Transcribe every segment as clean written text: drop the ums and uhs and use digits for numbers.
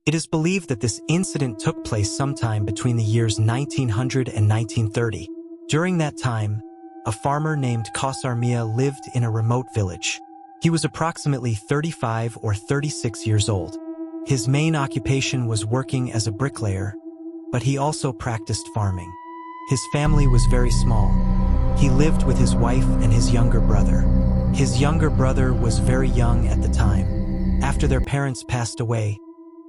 It is believed that this incident took place sometime between the years 1900 and 1930. During that time, a farmer named Kawsar Mia lived in a remote village. He was approximately 35 or 36 years old. His main occupation was working as a bricklayer, but he also practiced farming. His family was very small. He lived with his wife and his younger brother. His younger brother was very young at the time. After their parents passed away,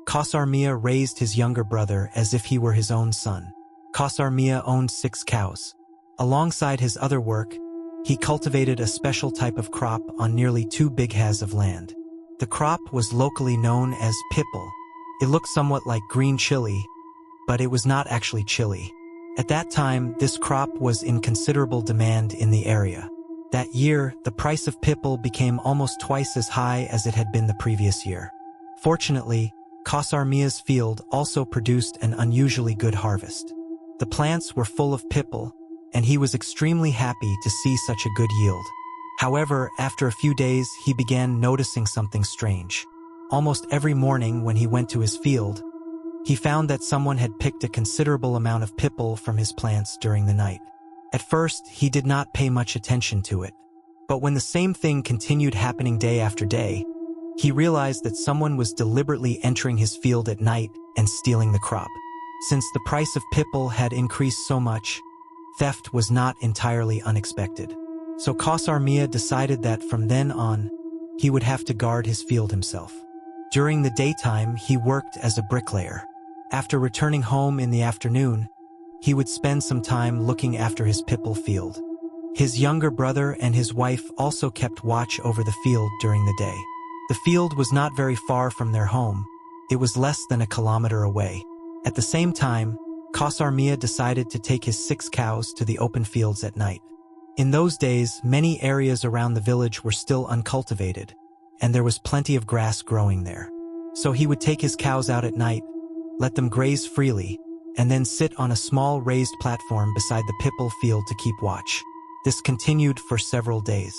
Kawsar Mia raised his younger brother as if he were his own son. Kawsar Mia owned 6 cows. Alongside his other work, he cultivated a special type of crop on nearly 2 big has of land. The crop was locally known as Pipl. It looked somewhat like green chili, but it was not actually chili. At that time, this crop was in considerable demand in the area. That year, the price of Pipl became almost twice as high as it had been the previous year. Fortunately, Kawsar Mia's field also produced an unusually good harvest. The plants were full of Pipl, and he was extremely happy to see such a good yield. However, after a few days, he began noticing something strange. Almost every morning when he went to his field, he found that someone had picked a considerable amount of Pipl from his plants during the night. At first, he did not pay much attention to it. But when the same thing continued happening day after day, he realized that someone was deliberately entering his field at night and stealing the crop. Since the price of Pipl had increased so much, theft was not entirely unexpected. So Kawsar Mia decided that from then on, he would have to guard his field himself. During the daytime, he worked as a bricklayer. After returning home in the afternoon, he would spend some time looking after his Pipl field. His younger brother and his wife also kept watch over the field during the day. The field was not very far from their home. It was less than a kilometer away. At the same time, Kawsar Mia decided to take his 6 cows to the open fields at night. In those days, many areas around the village were still uncultivated, and there was plenty of grass growing there. So he would take his cows out at night, let them graze freely, and then sit on a small raised platform beside the Pipl field to keep watch. This continued for several days.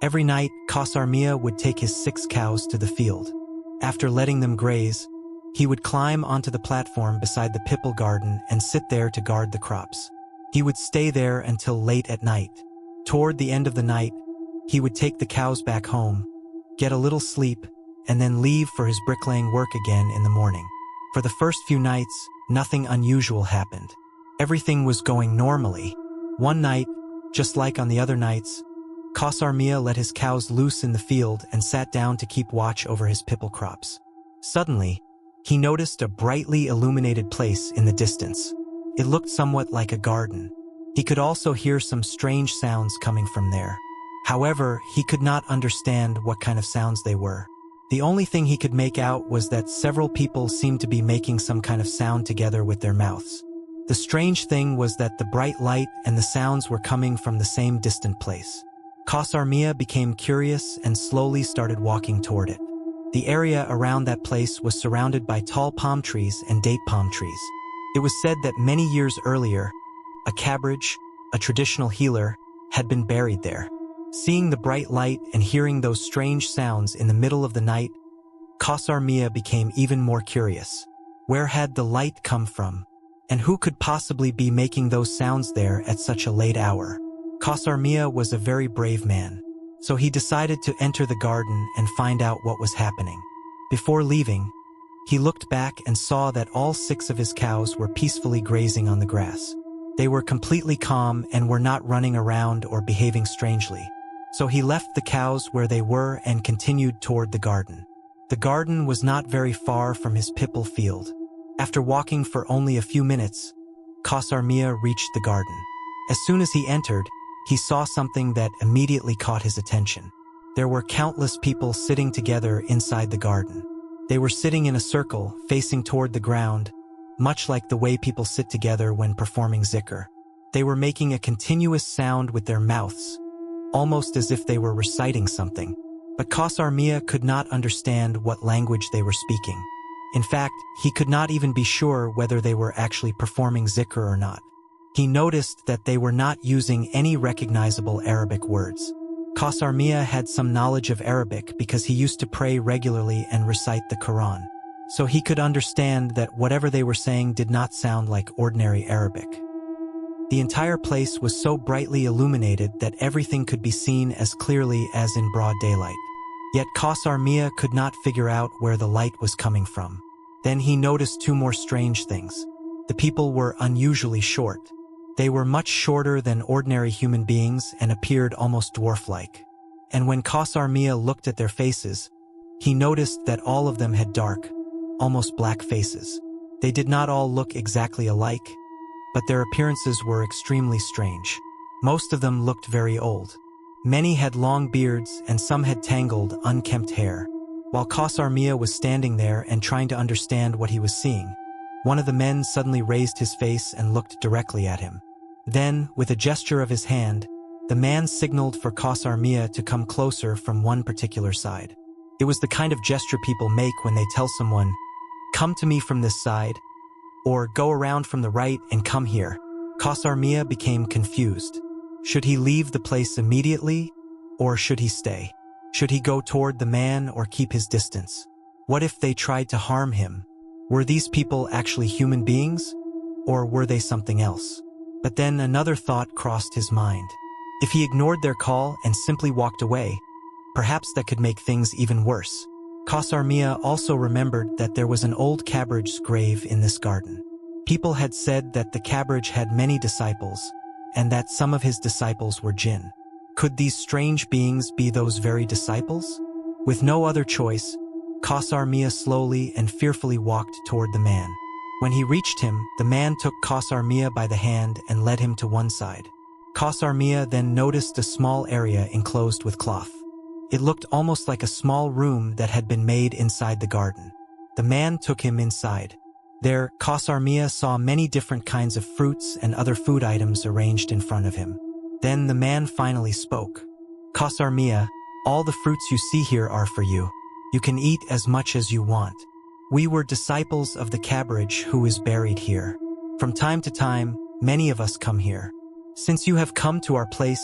Every night, Kawsar Mia would take his 6 cows to the field. After letting them graze, he would climb onto the platform beside the Pipl garden and sit there to guard the crops. He would stay there until late at night. Toward the end of the night, he would take the cows back home, get a little sleep, and then leave for his bricklaying work again in the morning. For the first few nights, nothing unusual happened. Everything was going normally. One night, just like on the other nights, Kawsar Mia let his cows loose in the field and sat down to keep watch over his Pipl crops. Suddenly, he noticed a brightly illuminated place in the distance. It looked somewhat like a garden. He could also hear some strange sounds coming from there. However, he could not understand what kind of sounds they were. The only thing he could make out was that several people seemed to be making some kind of sound together with their mouths. The strange thing was that the bright light and the sounds were coming from the same distant place. Kawsar Mia became curious and slowly started walking toward it. The area around that place was surrounded by tall palm trees and date palm trees. It was said that many years earlier, a cabbage, a traditional healer, had been buried there. Seeing the bright light and hearing those strange sounds in the middle of the night, Kawsar Mia became even more curious. Where had the light come from? And who could possibly be making those sounds there at such a late hour? Kawsar Mia was a very brave man, so he decided to enter the garden and find out what was happening. Before leaving, he looked back and saw that all 6 of his cows were peacefully grazing on the grass. They were completely calm and were not running around or behaving strangely. So he left the cows where they were and continued toward the garden. The garden was not very far from his Pipl field. After walking for only a few minutes, Kawsar Mia reached the garden. As soon as he entered, he saw something that immediately caught his attention. There were countless people sitting together inside the garden. They were sitting in a circle, facing toward the ground, much like the way people sit together when performing zikr. They were making a continuous sound with their mouths, almost as if they were reciting something. But Kawsar Mia could not understand what language they were speaking. In fact, he could not even be sure whether they were actually performing zikr or not. He noticed that they were not using any recognizable Arabic words. Kawsar Mia had some knowledge of Arabic because he used to pray regularly and recite the Quran. so he could understand that whatever they were saying did not sound like ordinary Arabic. The entire place was so brightly illuminated that everything could be seen as clearly as in broad daylight. Yet Kawsar Mia could not figure out where the light was coming from. Then he noticed two more strange things. The people were unusually short. They were much shorter than ordinary human beings and appeared almost dwarf-like. And when Kawsar Mia looked at their faces, he noticed that all of them had dark, almost black faces. They did not all look exactly alike, but their appearances were extremely strange. Most of them looked very old. Many had long beards and some had tangled, unkempt hair. While Kawsar Mia was standing there and trying to understand what he was seeing, one of the men suddenly raised his face and looked directly at him. Then, with a gesture of his hand, the man signaled for Kawsar Mia to come closer from one particular side. It was the kind of gesture people make when they tell someone, "Come to me from this side," or "Go around from the right and come here." Kawsar Mia became confused. Should he leave the place immediately, or should he stay? Should he go toward the man or keep his distance? What if they tried to harm him? Were these people actually human beings, or were they something else? But then another thought crossed his mind. If he ignored their call and simply walked away, perhaps that could make things even worse. Kawsar Mia also remembered that there was an old cabbage grave in this garden. People had said that the cabbage had many disciples, and that some of his disciples were jinn. Could these strange beings be those very disciples? With no other choice, Kawsar Mia slowly and fearfully walked toward the man. When he reached him, the man took Kawsar Mia by the hand and led him to one side. Kawsar Mia then noticed a small area enclosed with cloth. It looked almost like a small room that had been made inside the garden. The man took him inside. There, Kawsar Mia saw many different kinds of fruits and other food items arranged in front of him. Then the man finally spoke. "Kawsar Mia, all the fruits you see here are for you. You can eat as much as you want. We were disciples of the cabbage who is buried here. From time to time, many of us come here. Since you have come to our place,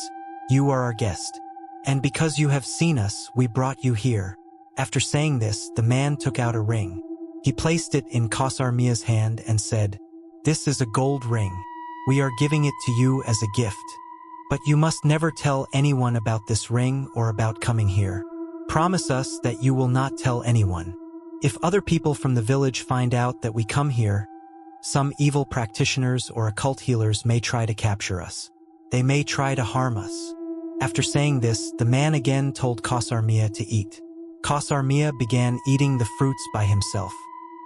you are our guest. And because you have seen us, we brought you here." After saying this, the man took out a ring. He placed it in Kawsar Mia's hand and said, "This is a gold ring. We are giving it to you as a gift. But you must never tell anyone about this ring or about coming here. Promise us that you will not tell anyone. If other people from the village find out that we come here, some evil practitioners or occult healers may try to capture us. They may try to harm us." After saying this, the man again told Kawsar Mia to eat. Kawsar Mia began eating the fruits by himself.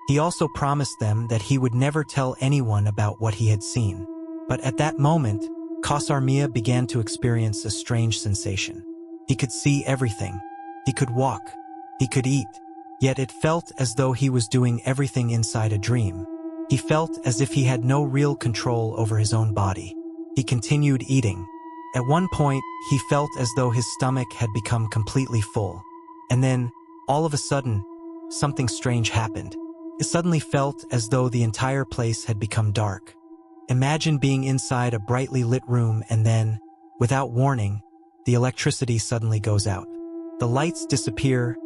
He also promised them that he would never tell anyone about what he had seen. But at that moment, Kawsar Mia began to experience a strange sensation. He could see everything. He could walk. He could eat. Yet it felt as though he was doing everything inside a dream. He felt as if he had no real control over his own body. He continued eating. At one point, he felt as though his stomach had become completely full. And then, all of a sudden, something strange happened. It suddenly felt as though the entire place had become dark. Imagine being inside a brightly lit room and then, without warning, the electricity suddenly goes out. The lights disappear,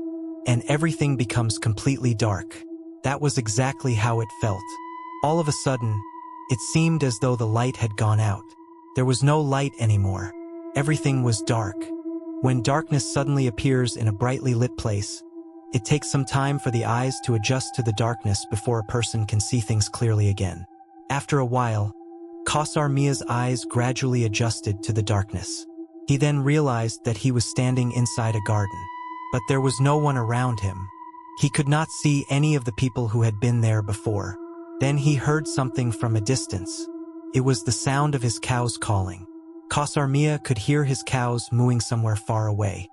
and everything becomes completely dark. That was exactly how it felt. All of a sudden, it seemed as though the light had gone out. There was no light anymore. Everything was dark. When darkness suddenly appears in a brightly lit place, it takes some time for the eyes to adjust to the darkness before a person can see things clearly again. After a while, Kawsar Mia's eyes gradually adjusted to the darkness. He then realized that he was standing inside a garden, but there was no one around him. He could not see any of the people who had been there before. Then he heard something from a distance. It was the sound of his cows calling. Kawsar Mia could hear his cows mooing somewhere far away.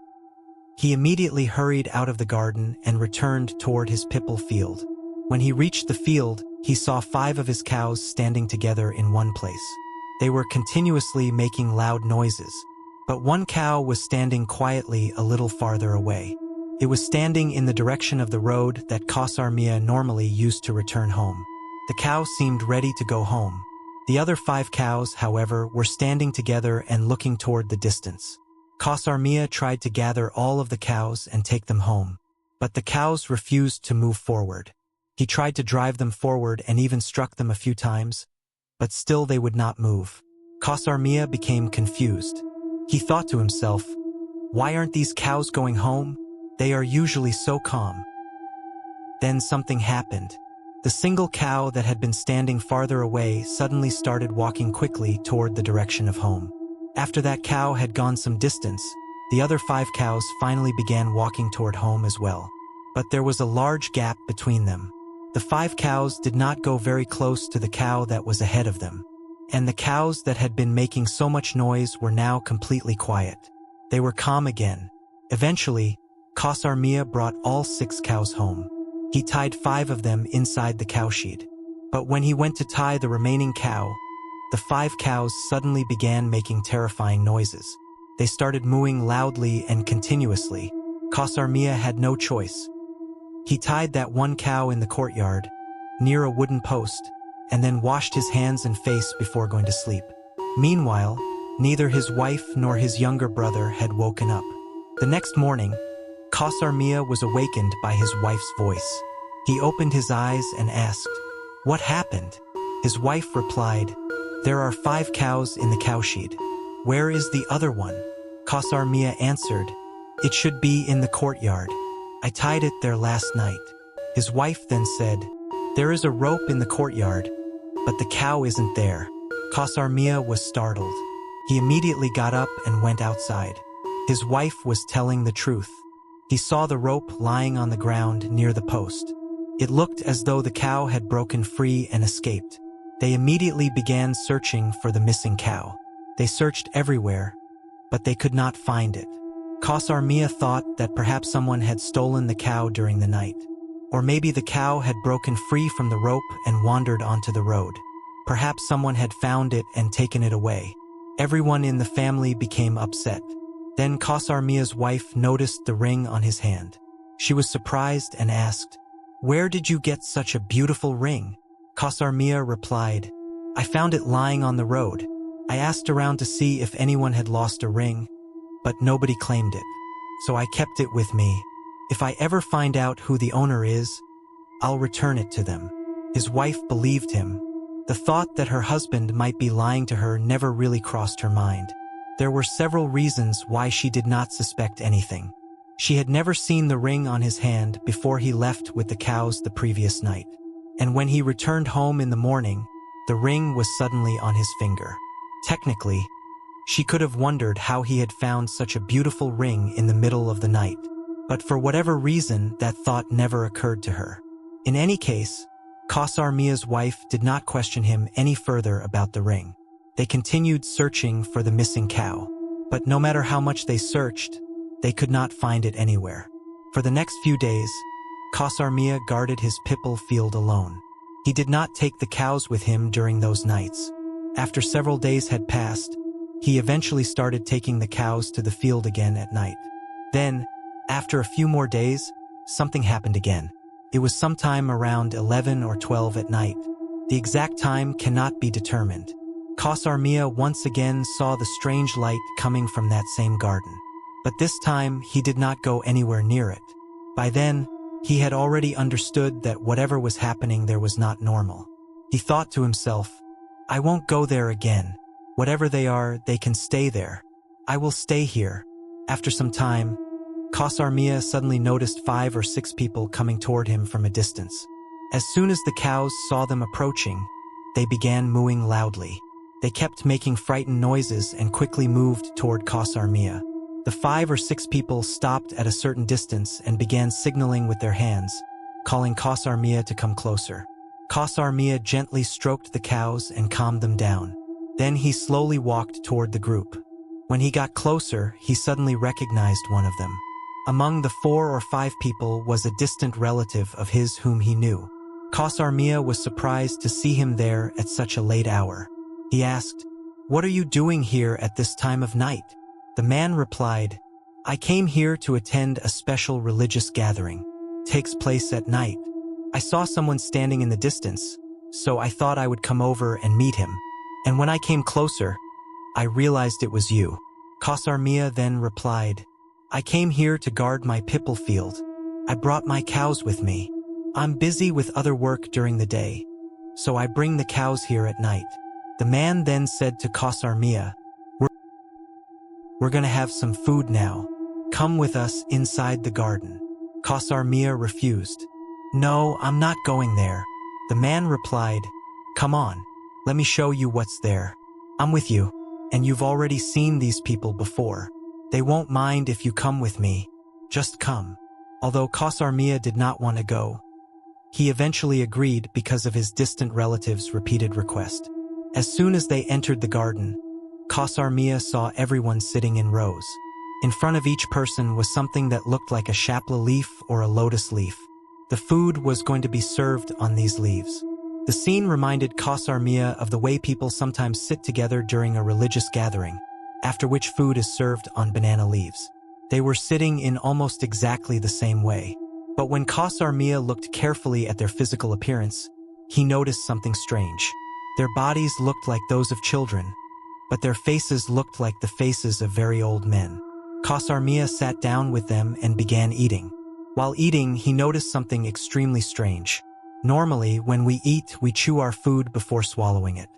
He immediately hurried out of the garden and returned toward his Pipl field. When he reached the field, he saw 5 of his cows standing together in one place. They were continuously making loud noises, but one cow was standing quietly a little farther away. It was standing in the direction of the road that Kawsar Mia normally used to return home. The cow seemed ready to go home. The other 5 cows, however, were standing together and looking toward the distance. Kawsar Mia tried to gather all of the cows and take them home, but the cows refused to move forward. He tried to drive them forward and even struck them a few times, but still they would not move. Kawsar Mia became confused. He thought to himself, "Why aren't these cows going home? They are usually so calm." Then something happened. The single cow that had been standing farther away suddenly started walking quickly toward the direction of home. After that cow had gone some distance, the other 5 cows finally began walking toward home as well. But there was a large gap between them. The 5 cows did not go very close to the cow that was ahead of them, and the cows that had been making so much noise were now completely quiet. They were calm again. Eventually, Kawsar Mia brought all 6 cows home. He tied 5 of them inside the cowshed. But when he went to tie the remaining cow, the 5 cows suddenly began making terrifying noises. They started mooing loudly and continuously. Kawsar Mia had no choice. He tied that one cow in the courtyard, near a wooden post, and then washed his hands and face before going to sleep. Meanwhile, neither his wife nor his younger brother had woken up. The next morning, Kawsar Mia was awakened by his wife's voice. He opened his eyes and asked, "What happened?" His wife replied, "There are 5 cows in the cowshed. Where is the other one?" Kawsar Mia answered, "It should be in the courtyard. I tied it there last night." His wife then said, "There is a rope in the courtyard, but the cow isn't there." Kawsar Mia was startled. He immediately got up and went outside. His wife was telling the truth. He saw the rope lying on the ground near the post. It looked as though the cow had broken free and escaped. They immediately began searching for the missing cow. They searched everywhere, but they could not find it. Kawsar Mia thought that perhaps someone had stolen the cow during the night. Or maybe the cow had broken free from the rope and wandered onto the road. Perhaps someone had found it and taken it away. Everyone in the family became upset. Then Kawsar Mia's wife noticed the ring on his hand. She was surprised and asked, "Where did you get such a beautiful ring?" Kawsar Mia replied, "I found it lying on the road. I asked around to see if anyone had lost a ring, but nobody claimed it. So I kept it with me. If I ever find out who the owner is, I'll return it to them." His wife believed him. The thought that her husband might be lying to her never really crossed her mind. There were several reasons why she did not suspect anything. She had never seen the ring on his hand before he left with the cows the previous night. And when he returned home in the morning, the ring was suddenly on his finger. Technically, she could have wondered how he had found such a beautiful ring in the middle of the night. But for whatever reason, that thought never occurred to her. In any case, Kawsar Mia's wife did not question him any further about the ring. They continued searching for the missing cow. But no matter how much they searched, they could not find it anywhere. For the next few days, Kawsar Mia guarded his Pipl field alone. He did not take the cows with him during those nights. After several days had passed, he eventually started taking the cows to the field again at night. Then, after a few more days, something happened again. It was sometime around 11 or 12 at night. The exact time cannot be determined. Kawsar Mia once again saw the strange light coming from that same garden. But this time, he did not go anywhere near it. By then, he had already understood that whatever was happening there was not normal. He thought to himself, "I won't go there again. Whatever they are, they can stay there. I will stay here." After some time, Kawsar Mia suddenly noticed 5 or 6 people coming toward him from a distance. As soon as the cows saw them approaching, they began mooing loudly. They kept making frightened noises and quickly moved toward Kawsar Mia. The 5 or 6 people stopped at a certain distance and began signaling with their hands, calling Kawsar Mia to come closer. Kawsar Mia gently stroked the cows and calmed them down. Then he slowly walked toward the group. When he got closer, he suddenly recognized one of them. Among the 4 or 5 people was a distant relative of his whom he knew. Kawsar Mia was surprised to see him there at such a late hour. He asked, "What are you doing here at this time of night?" The man replied, "I came here to attend a special religious gathering. It takes place at night. I saw someone standing in the distance, so I thought I would come over and meet him. And when I came closer, I realized it was you." Kawsar Mia then replied, "I came here to guard my Pipl field. I brought my cows with me. I'm busy with other work during the day, so I bring the cows here at night. The man then said to Kawsar Mia, we're gonna have some food now. Come with us inside the garden. Kawsar Mia refused. No, I'm not going there. The man replied, come on, let me show you what's there. I'm with you, and you've already seen these people before. They won't mind if you come with me. Just come. Although Kawsar Mia did not want to go, he eventually agreed because of his distant relatives' repeated request. As soon as they entered the garden, Kawsar Mia saw everyone sitting in rows. In front of each person was something that looked like a shapla leaf or a lotus leaf. The food was going to be served on these leaves. The scene reminded Kawsar Mia of the way people sometimes sit together during a religious gathering, after which food is served on banana leaves. They were sitting in almost exactly the same way. But when Kawsar Mia looked carefully at their physical appearance, he noticed something strange. Their bodies looked like those of children, but their faces looked like the faces of very old men. Kawsar Mia sat down with them and began eating. While eating, he noticed something extremely strange. Normally, when we eat, we chew our food before swallowing it.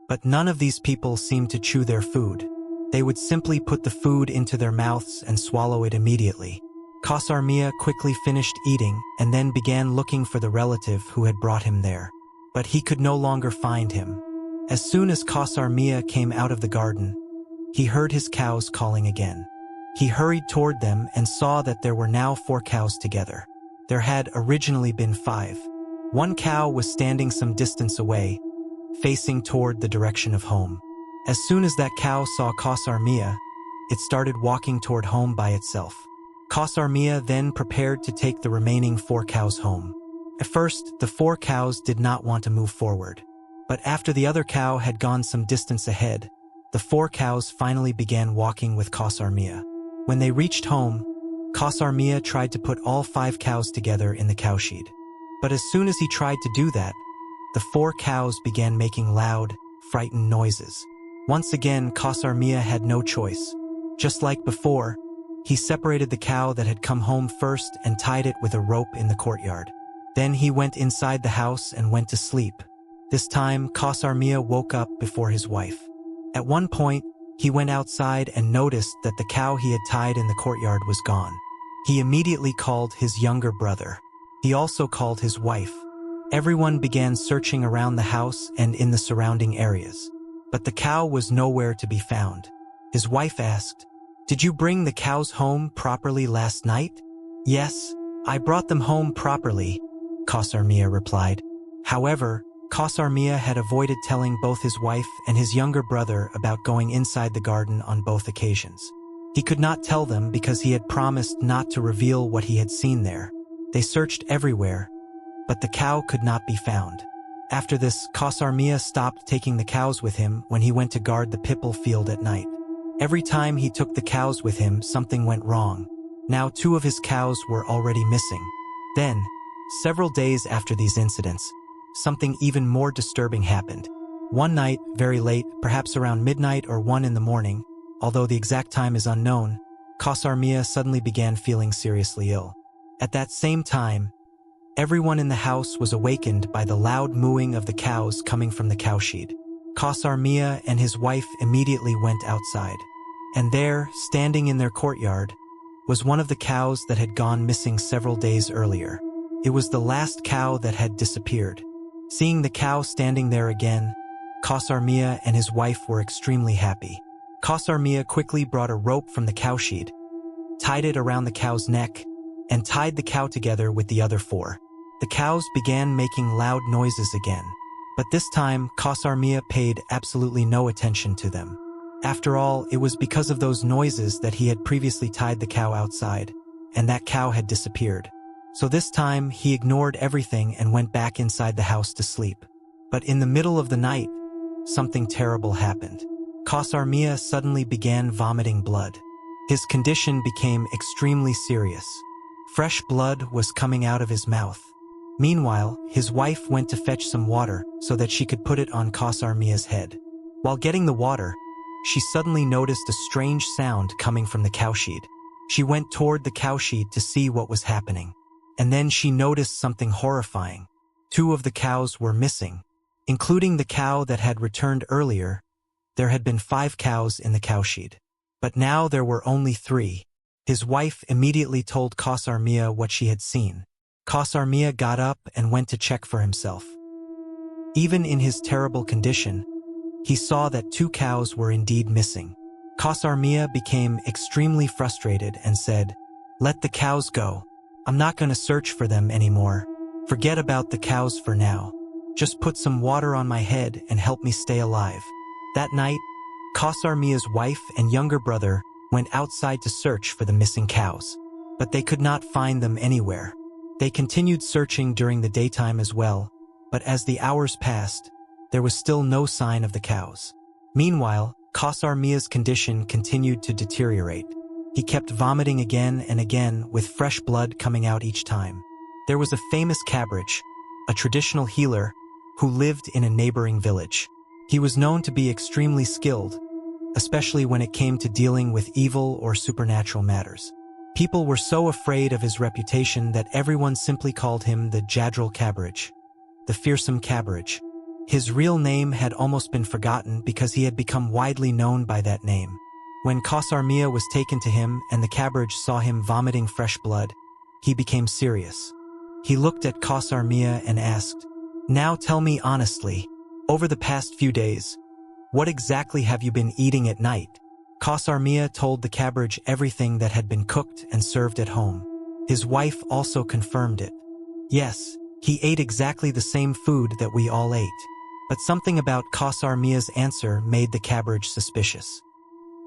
But none of these people seemed to chew their food. They would simply put the food into their mouths and swallow it immediately. Kawsar Mia quickly finished eating and then began looking for the relative who had brought him there. But he could no longer find him. As soon as Kawsar Mia came out of the garden, he heard his cows calling again. He hurried toward them and saw that there were now 4 cows together. There had originally been 5. One cow was standing some distance away, facing toward the direction of home. As soon as that cow saw Kawsar Mia, it started walking toward home by itself. Kawsar Mia then prepared to take the remaining 4 cows home. At first, the 4 cows did not want to move forward. But after the other cow had gone some distance ahead, the 4 cows finally began walking with Kawsar Mia. When they reached home, Kawsar Mia tried to put all 5 cows together in the cowshed. But as soon as he tried to do that, the 4 cows began making loud, frightened noises. Once again, Kawsar Mia had no choice. Just like before, he separated the cow that had come home first and tied it with a rope in the courtyard. Then he went inside the house and went to sleep. This time, Kawsar Mia woke up before his wife. At one point, he went outside and noticed that the cow he had tied in the courtyard was gone. He immediately called his younger brother. He also called his wife. Everyone began searching around the house and in the surrounding areas. But the cow was nowhere to be found. His wife asked, "Did you bring the cows home properly last night?" "Yes, I brought them home properly," Kawsar Mia replied. However, Kawsar Mia had avoided telling both his wife and his younger brother about going inside the garden on both occasions. He could not tell them because he had promised not to reveal what he had seen there. They searched everywhere, but the cow could not be found. After this, Kawsar Mia stopped taking the cows with him when he went to guard the Pipl field at night. Every time he took the cows with him, something went wrong. Now 2 of his cows were already missing. Then, several days after these incidents, something even more disturbing happened. One night, very late, perhaps around midnight or 1 in the morning, although the exact time is unknown, Kawsar Mia suddenly began feeling seriously ill. At that same time, everyone in the house was awakened by the loud mooing of the cows coming from the cowshed. Kawsar Mia and his wife immediately went outside. And there, standing in their courtyard, was one of the cows that had gone missing several days earlier. It was the last cow that had disappeared. Seeing the cow standing there again, Kawsar Mia and his wife were extremely happy. Kawsar Mia quickly brought a rope from the cowshed, tied it around the cow's neck, and tied the cow together with the other 4. The cows began making loud noises again. But this time, Kawsar Mia paid absolutely no attention to them. After all, it was because of those noises that he had previously tied the cow outside, and that cow had disappeared. So this time, he ignored everything and went back inside the house to sleep. But in the middle of the night, something terrible happened. Kawsar Mia suddenly began vomiting blood. His condition became extremely serious. Fresh blood was coming out of his mouth. Meanwhile, his wife went to fetch some water so that she could put it on Kawsar Mia's head. While getting the water, she suddenly noticed a strange sound coming from the cowshed. She went toward the cowshed to see what was happening. And then she noticed something horrifying. 2 of the cows were missing. Including the cow that had returned earlier, there had been 5 cows in the cowshed. But now there were only 3. His wife immediately told Kawsar Mia what she had seen. Kawsar Mia got up and went to check for himself. Even in his terrible condition, he saw that 2 cows were indeed missing. Kawsar Mia became extremely frustrated and said, "Let the cows go. I'm not going to search for them anymore. Forget about the cows for now. Just put some water on my head and help me stay alive." That night, Kawsar Mia's wife and younger brother went outside to search for the missing cows. But they could not find them anywhere. They continued searching during the daytime as well, but as the hours passed, there was still no sign of the cows. Meanwhile, Kawsar Mia's condition continued to deteriorate. He kept vomiting again and again with fresh blood coming out each time. There was a famous cabbage, a traditional healer, who lived in a neighboring village. He was known to be extremely skilled, especially when it came to dealing with evil or supernatural matters. People were so afraid of his reputation that everyone simply called him the Jadral Cabbage, the fearsome cabbage. His real name had almost been forgotten because he had become widely known by that name. When Kawsar Mia was taken to him and the cabbage saw him vomiting fresh blood, he became serious. He looked at Kawsar Mia and asked, "Now tell me honestly, over the past few days, what exactly have you been eating at night?" Kawsar Mia told the cabbage everything that had been cooked and served at home. His wife also confirmed it. Yes, he ate exactly the same food that we all ate. But something about Kawsar Mia's answer made the cabbage suspicious.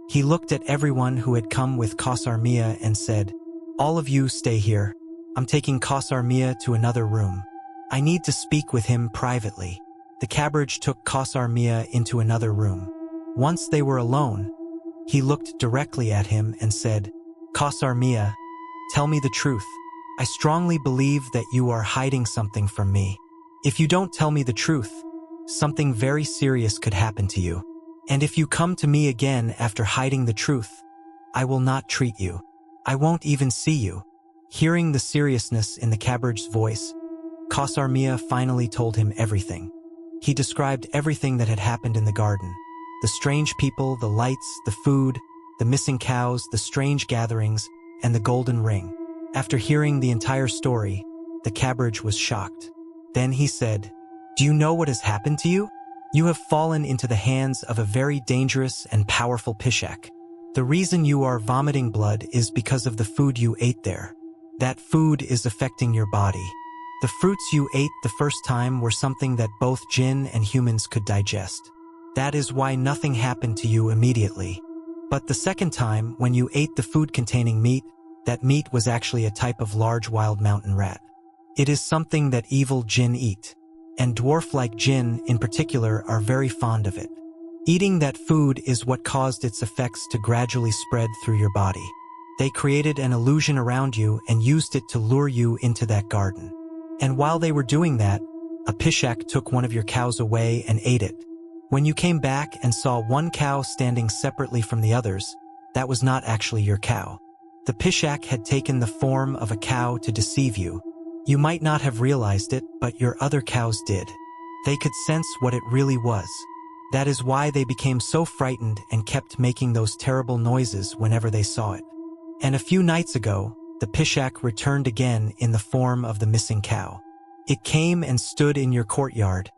He looked at everyone who had come with Kawsar Mia and said, "All of you stay here. I'm taking Kawsar Mia to another room. I need to speak with him privately." The cabbage took Kawsar Mia into another room. Once they were alone, he looked directly at him and said, "Kawsar Mia, tell me the truth. I strongly believe that you are hiding something from me. If you don't tell me the truth, something very serious could happen to you. And if you come to me again after hiding the truth, I will not treat you. I won't even see you." Hearing the seriousness in the cabbage's voice, Kawsar Mia finally told him everything. He described everything that had happened in the garden. The strange people, the lights, the food, the missing cows, the strange gatherings, and the golden ring. After hearing the entire story, the cabbage was shocked. Then he said, "Do you know what has happened to you? You have fallen into the hands of a very dangerous and powerful Pishach. The reason you are vomiting blood is because of the food you ate there. That food is affecting your body. The fruits you ate the first time were something that both jinn and humans could digest. That is why nothing happened to you immediately. But the second time, when you ate the food containing meat, that meat was actually a type of large wild mountain rat. It is something that evil jinn eat, and dwarf-like jinn in particular are very fond of it. Eating that food is what caused its effects to gradually spread through your body. They created an illusion around you and used it to lure you into that garden. And while they were doing that, a Pishach took one of your cows away and ate it. When you came back and saw one cow standing separately from the others, that was not actually your cow. The Pishach had taken the form of a cow to deceive you. You might not have realized it, but your other cows did. They could sense what it really was. That is why they became so frightened and kept making those terrible noises whenever they saw it. And a few nights ago, the Pishach returned again in the form of the missing cow. It came and stood in your courtyard,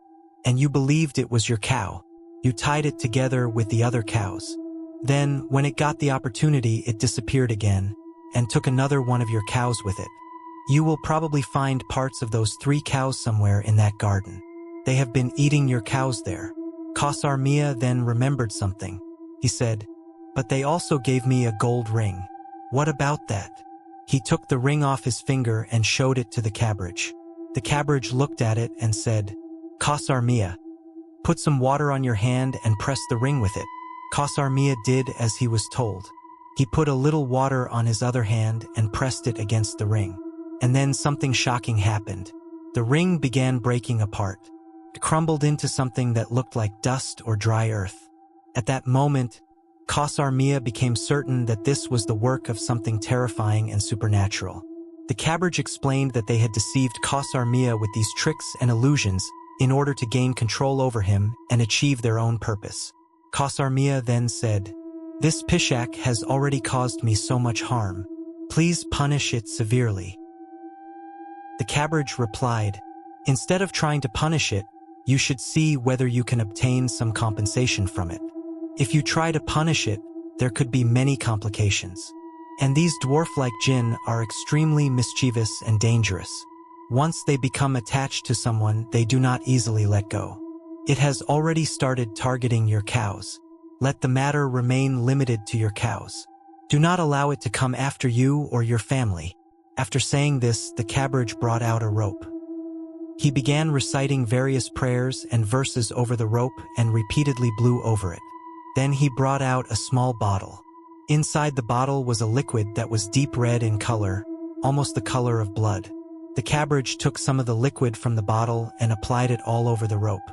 and you believed it was your cow. You tied it together with the other cows. Then, when it got the opportunity, it disappeared again, and took another one of your cows with it. You will probably find parts of those 3 cows somewhere in that garden. They have been eating your cows there. Kawsar Mia then remembered something. He said, "But they also gave me a gold ring. What about that?" He took the ring off his finger and showed it to the cabbage. The cabbage looked at it and said, "Kawsar Mia, put some water on your hand and press the ring with it." Kawsar Mia did as he was told. He put a little water on his other hand and pressed it against the ring. And then something shocking happened. The ring began breaking apart. It crumbled into something that looked like dust or dry earth. At that moment, Kawsar Mia became certain that this was the work of something terrifying and supernatural. The cabbage explained that they had deceived Kawsar Mia with these tricks and illusions in order to gain control over him and achieve their own purpose. Kawsar Mia then said, "This Pishach has already caused me so much harm. Please punish it severely." The cabbage replied, "Instead of trying to punish it, you should see whether you can obtain some compensation from it. If you try to punish it, there could be many complications. And these dwarf-like jinn are extremely mischievous and dangerous. Once they become attached to someone, they do not easily let go. It has already started targeting your cows. Let the matter remain limited to your cows. Do not allow it to come after you or your family." After saying this, the cabbage brought out a rope. He began reciting various prayers and verses over the rope and repeatedly blew over it. Then he brought out a small bottle. Inside the bottle was a liquid that was deep red in color, almost the color of blood. The cabbage took some of the liquid from the bottle and applied it all over the rope.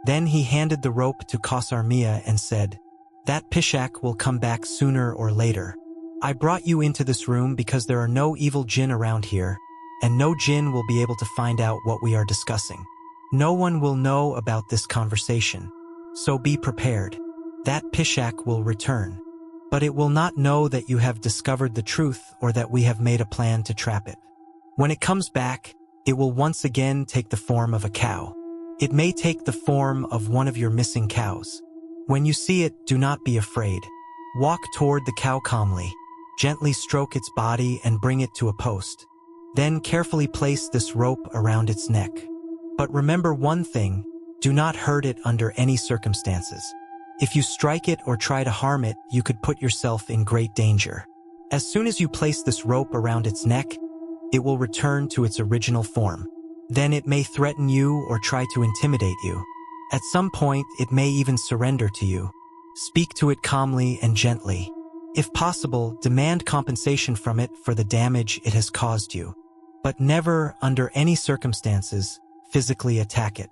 Then he handed the rope to Kawsar Mia and said, "That Pishach will come back sooner or later. I brought you into this room because there are no evil jinn around here, and no jinn will be able to find out what we are discussing. No one will know about this conversation, so be prepared. That Pishach will return, but it will not know that you have discovered the truth or that we have made a plan to trap it. When it comes back, it will once again take the form of a cow. It may take the form of one of your missing cows. When you see it, do not be afraid. Walk toward the cow calmly. Gently stroke its body and bring it to a post. Then carefully place this rope around its neck. But remember one thing, do not hurt it under any circumstances. If you strike it or try to harm it, you could put yourself in great danger. As soon as you place this rope around its neck, it will return to its original form. Then it may threaten you or try to intimidate you. At some point, it may even surrender to you. Speak to it calmly and gently. If possible, demand compensation from it for the damage it has caused you. But never, under any circumstances, physically attack it.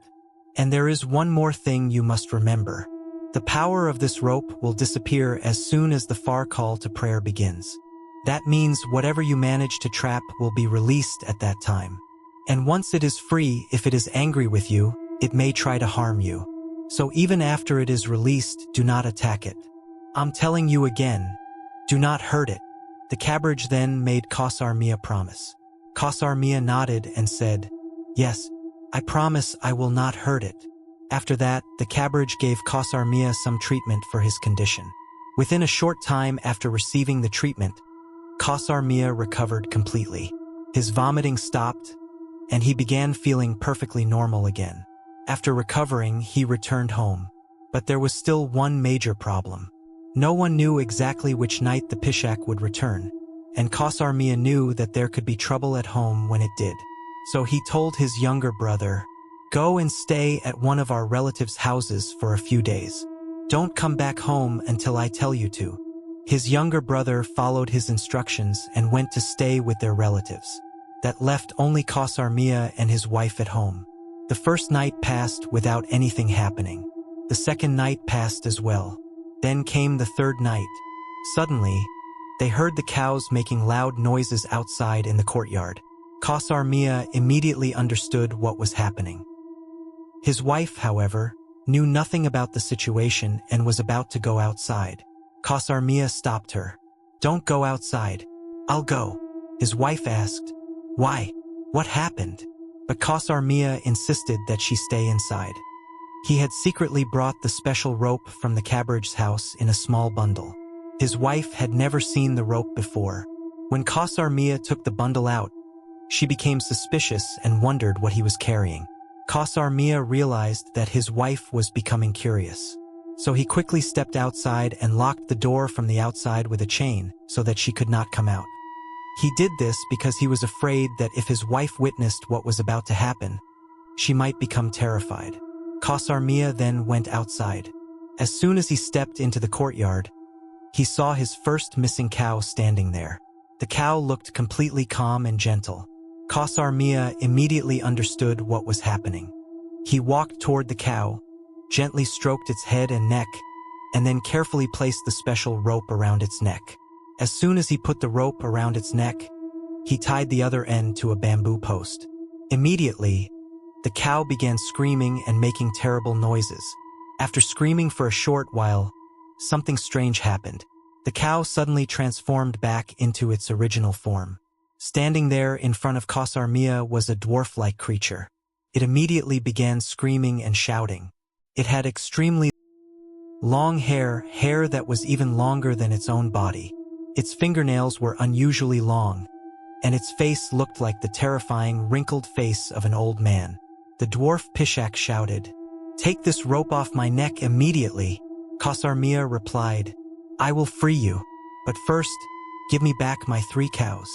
And there is one more thing you must remember. The power of this rope will disappear as soon as the far call to prayer begins. That means whatever you manage to trap will be released at that time. And once it is free, if it is angry with you, it may try to harm you. So even after it is released, do not attack it. I'm telling you again, do not hurt it." The cabbage then made Kawsar Mia promise. Kawsar Mia nodded and said, "Yes, I promise I will not hurt it." After that, the cabbage gave Kawsar Mia some treatment for his condition. Within a short time after receiving the treatment, Kawsar Mia recovered completely. His vomiting stopped, and he began feeling perfectly normal again. After recovering, he returned home. But there was still one major problem. No one knew exactly which night the Pishach would return, and Kawsar Mia knew that there could be trouble at home when it did. So he told his younger brother, "Go and stay at one of our relatives' houses for a few days. Don't come back home until I tell you to." His younger brother followed his instructions and went to stay with their relatives. That left only Kawsar Mia and his wife at home. The first night passed without anything happening. The second night passed as well. Then came the third night. Suddenly, they heard the cows making loud noises outside in the courtyard. Kawsar Mia immediately understood what was happening. His wife, however, knew nothing about the situation and was about to go outside. Kawsar Mia stopped her. "Don't go outside. I'll go." His wife asked, "Why? What happened?" But Kawsar Mia insisted that she stay inside. He had secretly brought the special rope from the cabbage's house in a small bundle. His wife had never seen the rope before. When Kawsar Mia took the bundle out, she became suspicious and wondered what he was carrying. Kawsar Mia realized that his wife was becoming curious. So he quickly stepped outside and locked the door from the outside with a chain so that she could not come out. He did this because he was afraid that if his wife witnessed what was about to happen, she might become terrified. Kawsar Mia then went outside. As soon as he stepped into the courtyard, he saw his first missing cow standing there. The cow looked completely calm and gentle. Kawsar Mia immediately understood what was happening. He walked toward the cow, gently stroked its head and neck, and then carefully placed the special rope around its neck. As soon as he put the rope around its neck, He tied the other end to a bamboo post. Immediately, the cow began screaming and making terrible noises. After screaming for a short while, something strange happened. The cow suddenly transformed back into its original form. Standing there in front of Kawsar Mia was a dwarf-like creature. It immediately began screaming and shouting. It had extremely long hair that was even longer than its own body. Its fingernails were unusually long, and its face looked like the terrifying, wrinkled face of an old man. The dwarf Pishach shouted, "Take this rope off my neck immediately." Kawsar Mia replied, "I will free you, but first, give me back my 3 cows."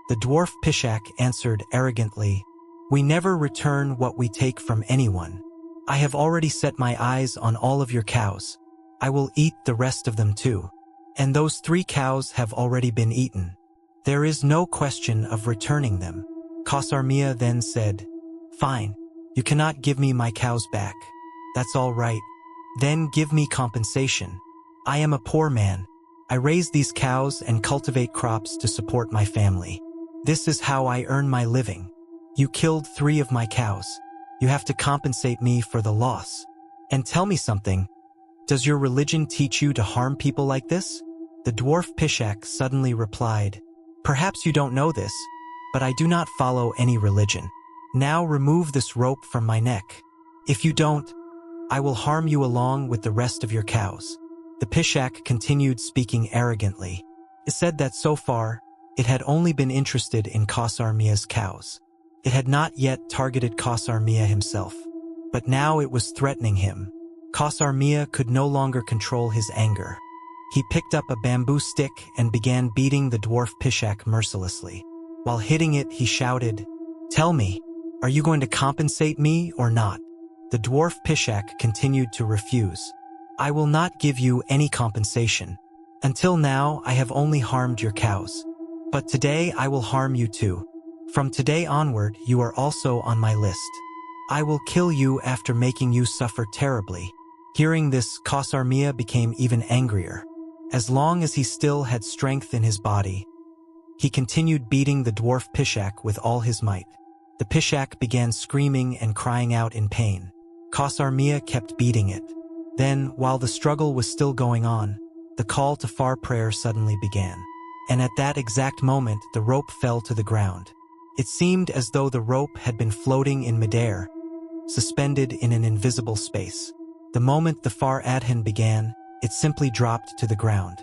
The dwarf Pishach answered arrogantly, "We never return what we take from anyone. I have already set my eyes on all of your cows. I will eat the rest of them too. And those 3 cows have already been eaten. There is no question of returning them." Kawsar Mia then said, "Fine, you cannot give me my cows back. That's all right. Then give me compensation. I am a poor man. I raise these cows and cultivate crops to support my family. This is how I earn my living. You killed 3 of my cows. You have to compensate me for the loss. And tell me something. Does your religion teach you to harm people like this?" The dwarf Pishach suddenly replied, "Perhaps you don't know this, but I do not follow any religion. Now remove this rope from my neck. If you don't, I will harm you along with the rest of your cows." The Pishach continued speaking arrogantly. It said that so far, it had only been interested in Kawsar Mia's cows. It had not yet targeted Kawsar Mia himself, but now it was threatening him. Kawsar Mia could no longer control his anger. He picked up a bamboo stick and began beating the dwarf Pishach mercilessly. While hitting it, he shouted, "Tell me, are you going to compensate me or not?" The dwarf Pishach continued to refuse. "I will not give you any compensation. Until now, I have only harmed your cows. But today I will harm you too. From today onward, you are also on my list. I will kill you after making you suffer terribly." Hearing this, Kawsar Mia became even angrier. As long as he still had strength in his body, he continued beating the dwarf Pishach with all his might. The Pishach began screaming and crying out in pain. Kawsar Mia kept beating it. Then, while the struggle was still going on, the call to far prayer suddenly began. And at that exact moment, the rope fell to the ground. It seemed as though the rope had been floating in midair, suspended in an invisible space. The moment the far adhan began, it simply dropped to the ground.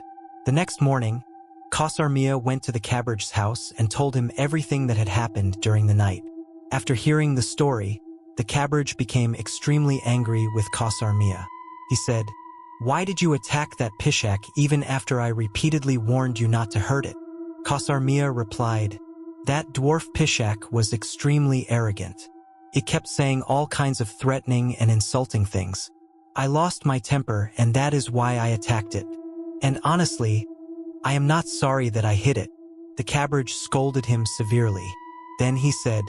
The next morning, Kawsar Mia went to the cabbage house and told him everything that had happened during the night. After hearing the story, the cabbage became extremely angry with Kawsar Mia. He said, "Why did you attack that Pishach even after I repeatedly warned you not to hurt it?" Kawsar Mia replied, "That dwarf Pishach was extremely arrogant. It kept saying all kinds of threatening and insulting things. I lost my temper, and that is why I attacked it. And honestly, I am not sorry that I hit it." The cabbage scolded him severely. Then he said,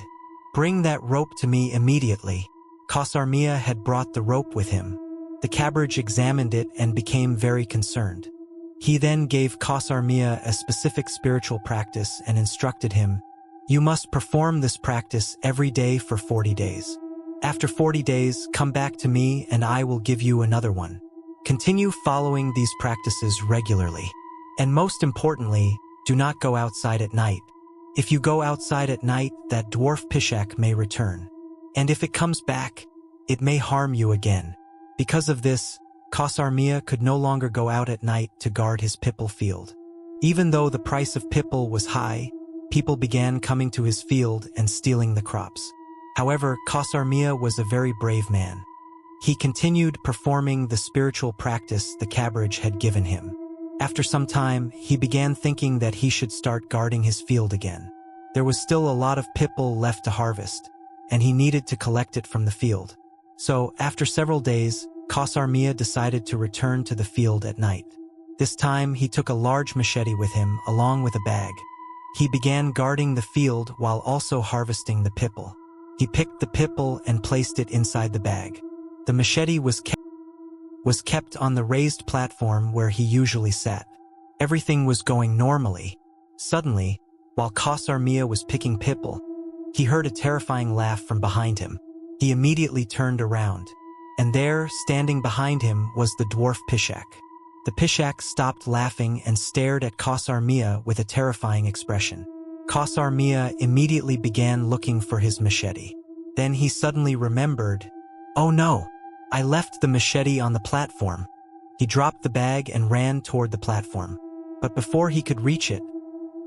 "Bring that rope to me immediately." Kawsar Mia had brought the rope with him. The cabbage examined it and became very concerned. He then gave Kawsar Mia a specific spiritual practice and instructed him, "You must perform this practice every day for 40 days. After 40 days, come back to me and I will give you another one. Continue following these practices regularly. And most importantly, do not go outside at night. If you go outside at night, that dwarf Pishach may return. And if it comes back, it may harm you again." Because of this, Kawsar Mia could no longer go out at night to guard his Pipl field. Even though the price of Pipl was high, people began coming to his field and stealing the crops. However, Kawsar Mia was a very brave man. He continued performing the spiritual practice the cabbage had given him. After some time, he began thinking that he should start guarding his field again. There was still a lot of Pipl left to harvest, and he needed to collect it from the field. So, after several days, Kawsar Mia decided to return to the field at night. This time, he took a large machete with him, along with a bag. He began guarding the field while also harvesting the Pipl. He picked the Pipl and placed it inside the bag. The machete was kept on the raised platform where he usually sat. Everything was going normally. Suddenly, While Kawsar Mia was picking Pipl, he heard a terrifying laugh from behind him. He immediately turned around, and there, standing behind him, was the dwarf Pishach. The Pishach stopped laughing and stared at Kawsar Mia with a terrifying expression. Kawsar Mia immediately began looking for his machete. Then he suddenly remembered, "Oh no, I left the machete on the platform." He dropped the bag and ran toward the platform. But before he could reach it,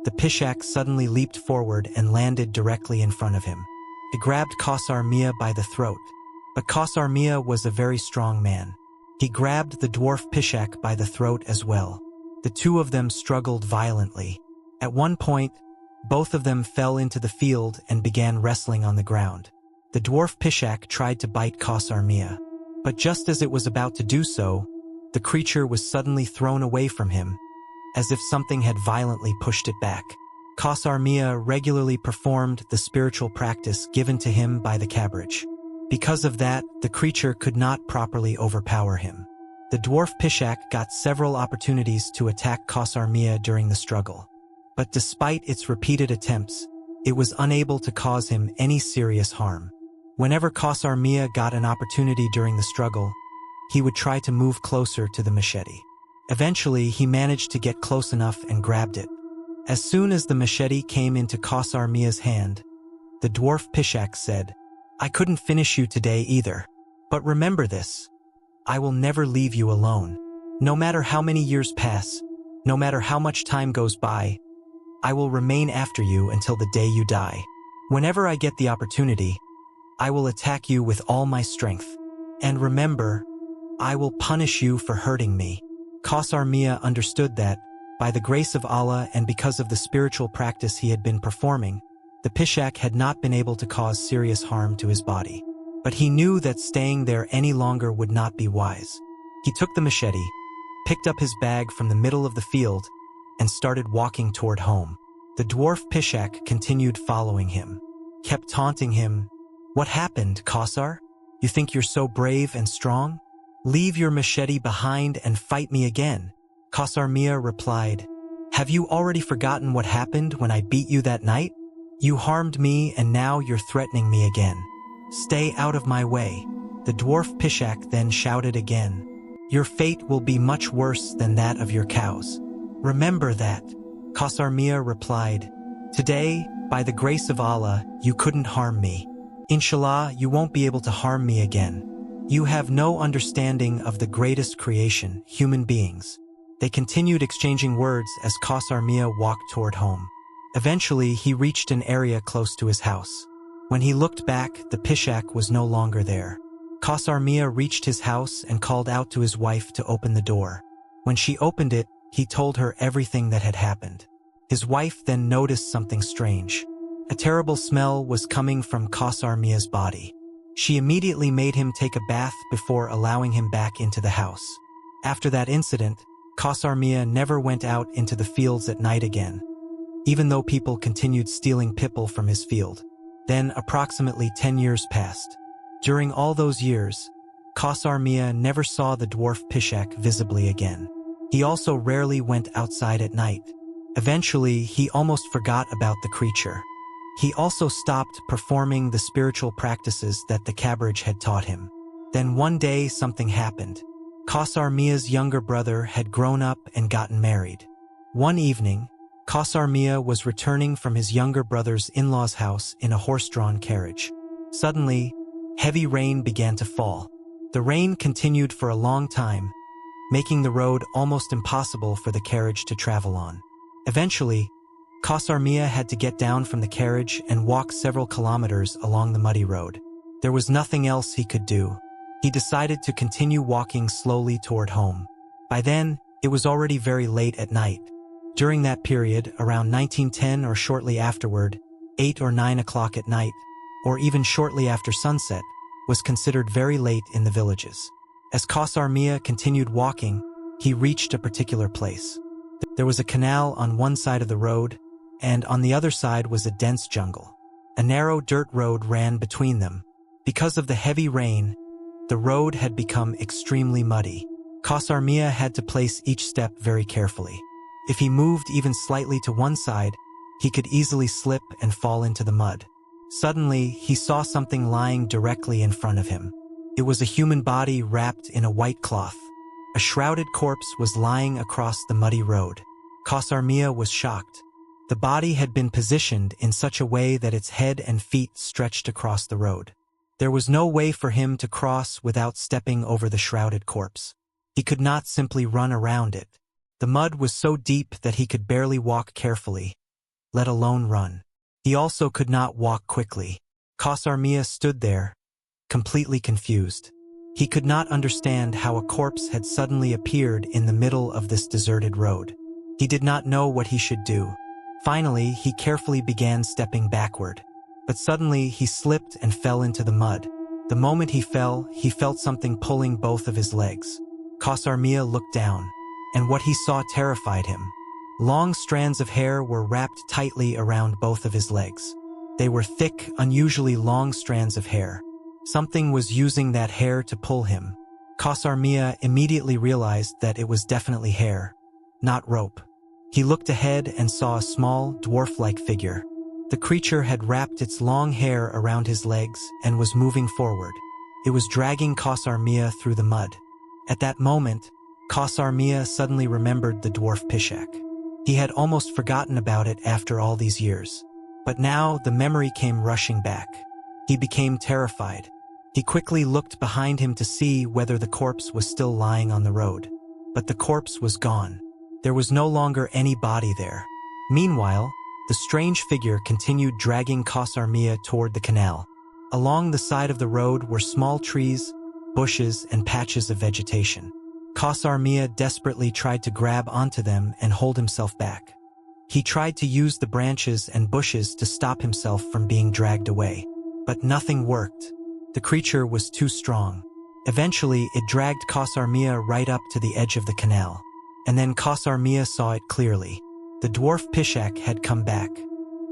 the Pishach suddenly leaped forward and landed directly in front of him. He grabbed Kawsar Mia by the throat, but Kawsar Mia was a very strong man. He grabbed the dwarf Pishach by the throat as well. The two of them struggled violently. At one point, both of them fell into the field and began wrestling on the ground. The dwarf Pishach tried to bite Kawsar Mia, but just as it was about to do so, the creature was suddenly thrown away from him, as if something had violently pushed it back. Kawsar Mia regularly performed the spiritual practice given to him by the cabbage. Because of that, the creature could not properly overpower him. The dwarf Pishach got several opportunities to attack Kawsar Mia during the struggle. But despite its repeated attempts, it was unable to cause him any serious harm. Whenever Kawsar Mia got an opportunity during the struggle, he would try to move closer to the machete. Eventually, he managed to get close enough and grabbed it. As soon as the machete came into Kawsar Mia's hand, the dwarf Pishach said, "I couldn't finish you today either. But remember this, I will never leave you alone. No matter how many years pass, no matter how much time goes by, I will remain after you until the day you die. Whenever I get the opportunity, I will attack you with all my strength. And remember, I will punish you for hurting me." Kawsar Mia understood that, by the grace of Allah and because of the spiritual practice he had been performing, the Pishach had not been able to cause serious harm to his body. But he knew that staying there any longer would not be wise. He took the machete, picked up his bag from the middle of the field, and started walking toward home. The dwarf Pishach continued following him, kept taunting him. "What happened, Kawsar? You think you're so brave and strong? Leave your machete behind and fight me again." Kawsar Mia replied, "Have you already forgotten what happened when I beat you that night? You harmed me and now you're threatening me again. Stay out of my way." The dwarf Pishach then shouted again, "Your fate will be much worse than that of your cows. Remember that." Kawsar Mia replied, "Today, by the grace of Allah, you couldn't harm me. Inshallah, you won't be able to harm me again. You have no understanding of the greatest creation, human beings." They continued exchanging words as Kawsar Mia walked toward home. Eventually, he reached an area close to his house. When he looked back, the Pishach was no longer there. Kawsar Mia reached his house and called out to his wife to open the door. When she opened it, he told her everything that had happened. His wife then noticed something strange. A terrible smell was coming from Kawsar Mia's body. She immediately made him take a bath before allowing him back into the house. After that incident, Kawsar Mia never went out into the fields at night again, even though people continued stealing Pipl from his field. Then approximately 10 years passed. During all those years, Kawsar Mia never saw the dwarf Pishach visibly again. He also rarely went outside at night. Eventually, he almost forgot about the creature. He also stopped performing the spiritual practices that the cabbage had taught him. Then one day something happened. Kawsar Mia's younger brother had grown up and gotten married. One evening, Kawsar Mia was returning from his younger brother's in-laws' house in a horse-drawn carriage. Suddenly, heavy rain began to fall. The rain continued for a long time, making the road almost impossible for the carriage to travel on. Eventually, Kawsar Mia had to get down from the carriage and walk several kilometers along the muddy road. There was nothing else he could do. He decided to continue walking slowly toward home. By then, it was already very late at night. During that period, around 1910 or shortly afterward, 8 or 9 o'clock at night, or even shortly after sunset, was considered very late in the villages. As Kawsar Mia continued walking, he reached a particular place. There was a canal on one side of the road, and on the other side was a dense jungle. A narrow dirt road ran between them. Because of the heavy rain, the road had become extremely muddy. Kawsar Mia had to place each step very carefully. If he moved even slightly to one side, He could easily slip and fall into the mud. Suddenly, he saw something lying directly in front of him. It was a human body wrapped in a white cloth. A shrouded corpse was lying across the muddy road. Kawsar Mia was shocked. The body had been positioned in such a way that its head and feet stretched across the road. There was no way for him to cross without stepping over the shrouded corpse. He could not simply run around it. The mud was so deep that he could barely walk carefully, let alone run. He also could not walk quickly. Kawsar Mia stood there, completely confused. He could not understand how a corpse had suddenly appeared in the middle of this deserted road. He did not know what he should do. Finally, he carefully began stepping backward. But suddenly, he slipped and fell into the mud. The moment he fell, he felt something pulling both of his legs. Kawsar Mia looked down, and what he saw terrified him. Long strands of hair were wrapped tightly around both of his legs. They were thick, unusually long strands of hair. Something was using that hair to pull him. Kawsar Mia immediately realized that it was definitely hair, not rope. He looked ahead and saw a small, dwarf-like figure. The creature had wrapped its long hair around his legs and was moving forward. It was dragging Kawsar Mia through the mud. At that moment, Kawsar Mia suddenly remembered the dwarf Pishach. He had almost forgotten about it after all these years. But now the memory came rushing back. He became terrified. He quickly looked behind him to see whether the corpse was still lying on the road. But the corpse was gone. There was no longer any body there. Meanwhile, the strange figure continued dragging Kawsar Mia toward the canal. Along the side of the road were small trees, bushes, and patches of vegetation. Kawsar Mia desperately tried to grab onto them and hold himself back. He tried to use the branches and bushes to stop himself from being dragged away. But nothing worked. The creature was too strong. Eventually, it dragged Kawsar Mia right up to the edge of the canal. And then Kawsar Mia saw it clearly. The dwarf Pishach had come back.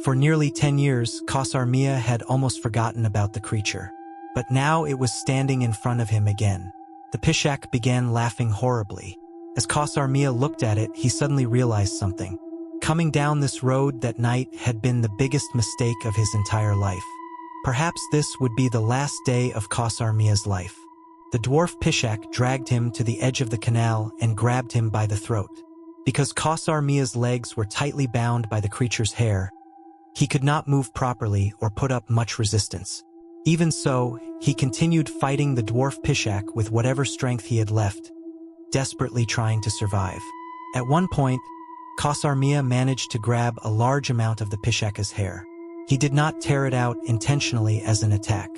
For nearly 10 years, Kawsar Mia had almost forgotten about the creature. But now it was standing in front of him again. The Pishach began laughing horribly. As Kawsar Mia looked at it, he suddenly realized something. Coming down this road that night had been the biggest mistake of his entire life. Perhaps this would be the last day of Kawsar Mia's life. The dwarf Pishach dragged him to the edge of the canal and grabbed him by the throat. Because Kawsar Mia's legs were tightly bound by the creature's hair, he could not move properly or put up much resistance. Even so, he continued fighting the dwarf Pishach with whatever strength he had left, desperately trying to survive. At one point, Kawsar Mia managed to grab a large amount of the Pishach's hair. He did not tear it out intentionally as an attack.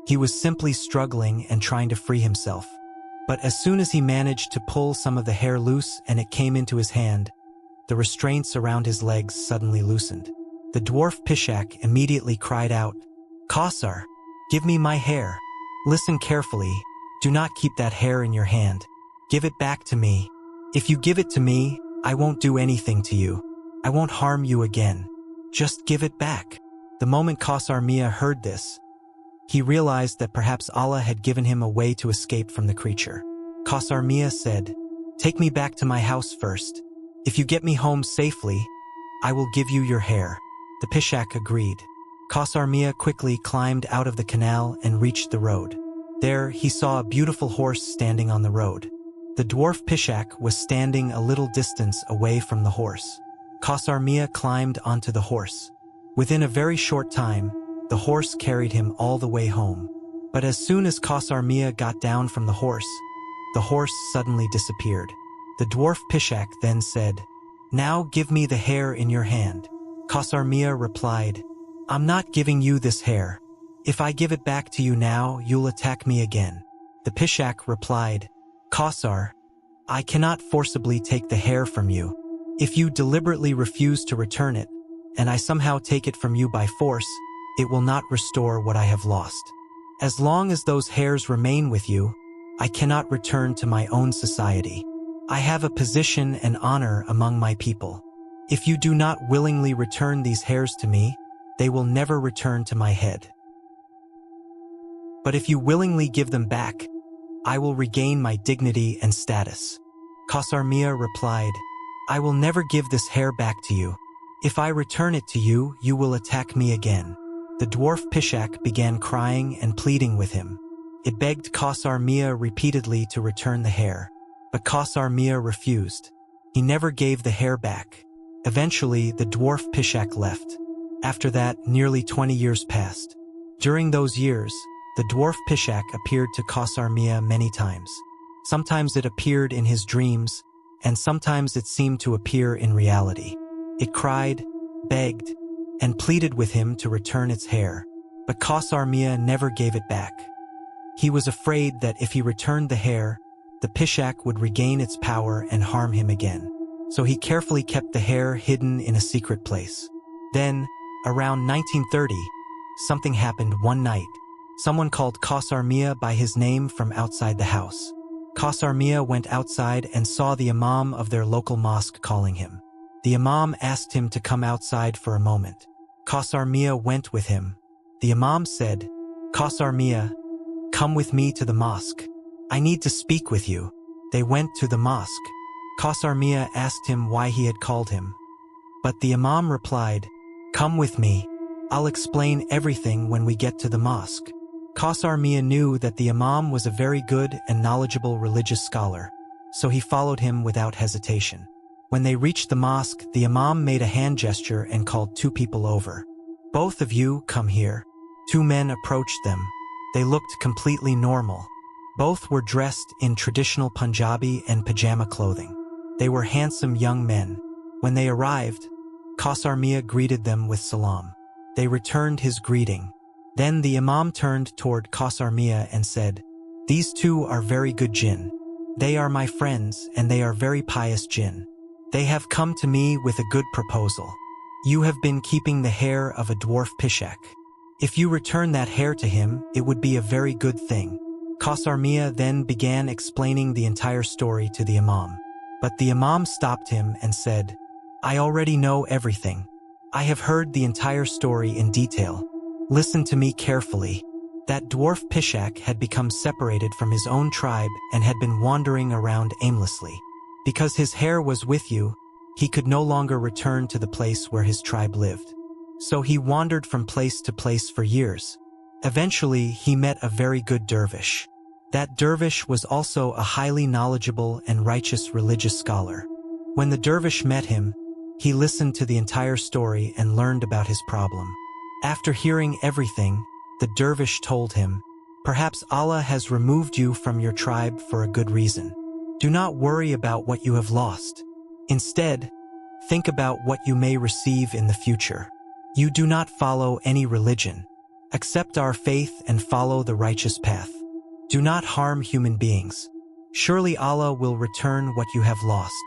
He was simply struggling and trying to free himself. But as soon as he managed to pull some of the hair loose and it came into his hand, the restraints around his legs suddenly loosened. The dwarf Pishach immediately cried out, "Kawsar, give me my hair. Listen carefully. Do not keep that hair in your hand. Give it back to me. If you give it to me, I won't do anything to you. I won't harm you again. Just give it back." The moment Kawsar Mia heard this, he realized that perhaps Allah had given him a way to escape from the creature. Kawsar Mia said, "Take me back to my house first. If you get me home safely, I will give you your hair." The Pishach agreed. Kawsar Mia quickly climbed out of the canal and reached the road. There, he saw a beautiful horse standing on the road. The dwarf Pishach was standing a little distance away from the horse. Kawsar Mia climbed onto the horse. Within a very short time, the horse carried him all the way home. But as soon as Kawsar Mia got down from the horse suddenly disappeared. The dwarf Pishach then said, "Now give me the hair in your hand." Kawsar Mia replied, "I'm not giving you this hair. If I give it back to you now, you'll attack me again." The Pishach replied, "Kawsar, I cannot forcibly take the hair from you. If you deliberately refuse to return it, and I somehow take it from you by force, it will not restore what I have lost. As long as those hairs remain with you, I cannot return to my own society. I have a position and honor among my people. If you do not willingly return these hairs to me, they will never return to my head. But if you willingly give them back, I will regain my dignity and status." Kawsar Mia replied, "I will never give this hair back to you. If I return it to you, you will attack me again." The dwarf Pishach began crying and pleading with him. It begged Kawsar Mia repeatedly to return the hair, but Kawsar Mia refused. He never gave the hair back. Eventually, the dwarf Pishach left. After that, nearly 20 years passed. During those years, the dwarf Pishach appeared to Kawsar Mia many times. Sometimes it appeared in his dreams, and sometimes it seemed to appear in reality. It cried, begged, and pleaded with him to return its hair, but Kawsar Mia never gave it back. He was afraid that if he returned the hair, the Pishach would regain its power and harm him again. So he carefully kept the hair hidden in a secret place. Then, around 1930, something happened one night. Someone called Kawsar Mia by his name from outside the house. Kawsar Mia went outside and saw the imam of their local mosque calling him. The imam asked him to come outside for a moment. Kawsar Mia went with him. The imam said, "Kawsar Mia, come with me to the mosque. I need to speak with you." They went to the mosque. Kawsar Mia asked him why he had called him. But the imam replied, "Come with me. I'll explain everything when we get to the mosque." Kawsar Mia knew that the imam was a very good and knowledgeable religious scholar, so he followed him without hesitation. When they reached the mosque, the imam made a hand gesture and called two people over. "Both of you, come here." Two men approached them. They looked completely normal. Both were dressed in traditional Punjabi and pajama clothing. They were handsome young men. When they arrived, Kawsar Mia greeted them with salam. They returned his greeting. Then the imam turned toward Kawsar Mia and said, "These two are very good jinn. They are my friends and they are very pious jinn. They have come to me with a good proposal. You have been keeping the hair of a dwarf Pishach. If you return that hair to him, it would be a very good thing." Kawsar Mia then began explaining the entire story to the imam. But the imam stopped him and said, "I already know everything. I have heard the entire story in detail. Listen to me carefully. That dwarf Pishach had become separated from his own tribe and had been wandering around aimlessly. Because his hair was with you, he could no longer return to the place where his tribe lived. So he wandered from place to place for years. Eventually, he met a very good dervish. That dervish was also a highly knowledgeable and righteous religious scholar. When the dervish met him, he listened to the entire story and learned about his problem. After hearing everything, the dervish told him, "Perhaps Allah has removed you from your tribe for a good reason. Do not worry about what you have lost. Instead, think about what you may receive in the future. You do not follow any religion. Accept our faith and follow the righteous path. Do not harm human beings. Surely Allah will return what you have lost.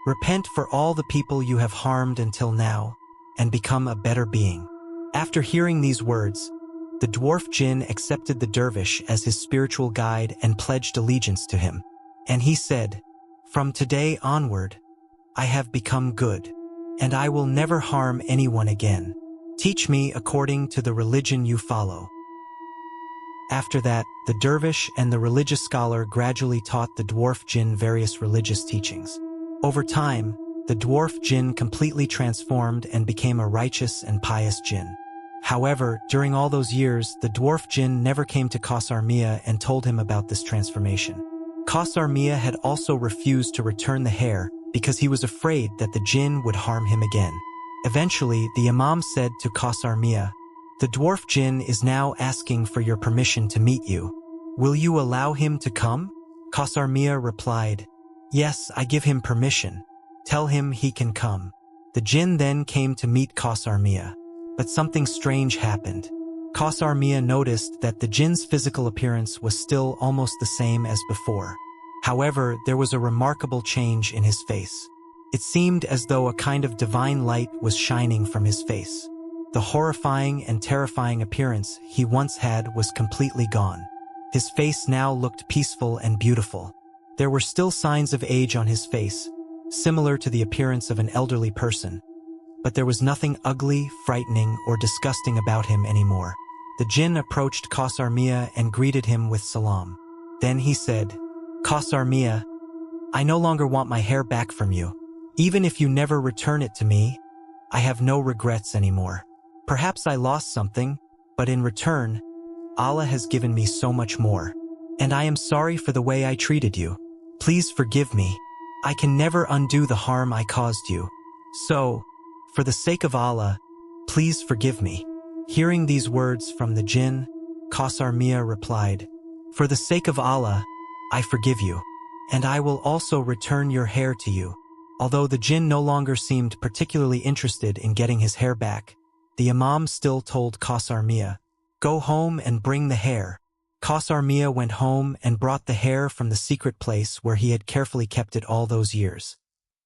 Repent for all the people you have harmed until now, and become a better being." After hearing these words, the dwarf jinn accepted the dervish as his spiritual guide and pledged allegiance to him. And he said, "From today onward, I have become good, and I will never harm anyone again. Teach me according to the religion you follow." After that, the dervish and the religious scholar gradually taught the dwarf jinn various religious teachings. Over time, the dwarf jinn completely transformed and became a righteous and pious jinn. However, during all those years, the dwarf jinn never came to Kawsar Mia and told him about this transformation. Kawsar Mia had also refused to return the hair because he was afraid that the jinn would harm him again. Eventually, the imam said to Kawsar Mia, "The dwarf jinn is now asking for your permission to meet you. Will you allow him to come?" Kawsar Mia replied, "Yes, I give him permission. Tell him he can come." The jinn then came to meet Kawsar Mia. But something strange happened. Kawsar Mia noticed that the jinn's physical appearance was still almost the same as before. However, there was a remarkable change in his face. It seemed as though a kind of divine light was shining from his face. The horrifying and terrifying appearance he once had was completely gone. His face now looked peaceful and beautiful. There were still signs of age on his face, similar to the appearance of an elderly person. But there was nothing ugly, frightening, or disgusting about him anymore. The jinn approached Kawsar Mia and greeted him with salam. Then he said, "Kawsar Mia, I no longer want my hair back from you. Even if you never return it to me, I have no regrets anymore. Perhaps I lost something, but in return, Allah has given me so much more. And I am sorry for the way I treated you. Please forgive me. I can never undo the harm I caused you. So, for the sake of Allah, please forgive me." Hearing these words from the jinn, Kawsar Mia replied, "For the sake of Allah, I forgive you, and I will also return your hair to you." Although the jinn no longer seemed particularly interested in getting his hair back, the Imam still told Kawsar Mia, "Go home and bring the hair." Kawsar Mia went home and brought the hair from the secret place where he had carefully kept it all those years.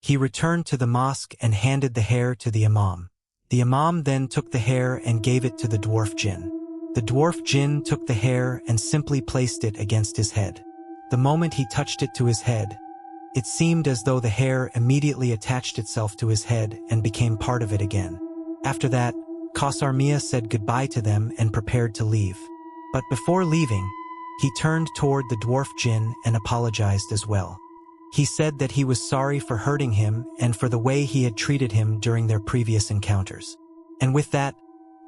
He returned to the mosque and handed the hair to the Imam. The Imam then took the hair and gave it to the dwarf jinn. The dwarf jinn took the hair and simply placed it against his head. The moment he touched it to his head, it seemed as though the hair immediately attached itself to his head and became part of it again. After that, Kawsar Mia said goodbye to them and prepared to leave. But before leaving, he turned toward the dwarf jinn and apologized as well. He said that he was sorry for hurting him and for the way he had treated him during their previous encounters. And with that,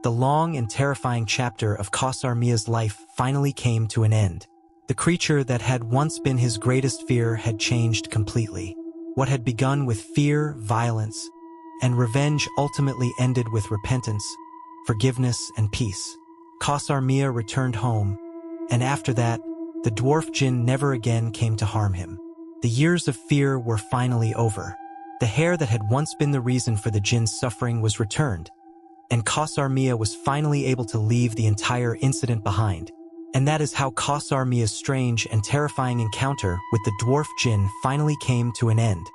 the long and terrifying chapter of Kawsar Mia's life finally came to an end. The creature that had once been his greatest fear had changed completely. What had begun with fear, violence, and revenge ultimately ended with repentance, forgiveness, and peace. Kawsar Mia returned home, and after that, the dwarf jinn never again came to harm him. The years of fear were finally over. The hair that had once been the reason for the jinn's suffering was returned, and Kawsar Mia was finally able to leave the entire incident behind. And that is how Kawsar Mia's strange and terrifying encounter with the dwarf jinn finally came to an end.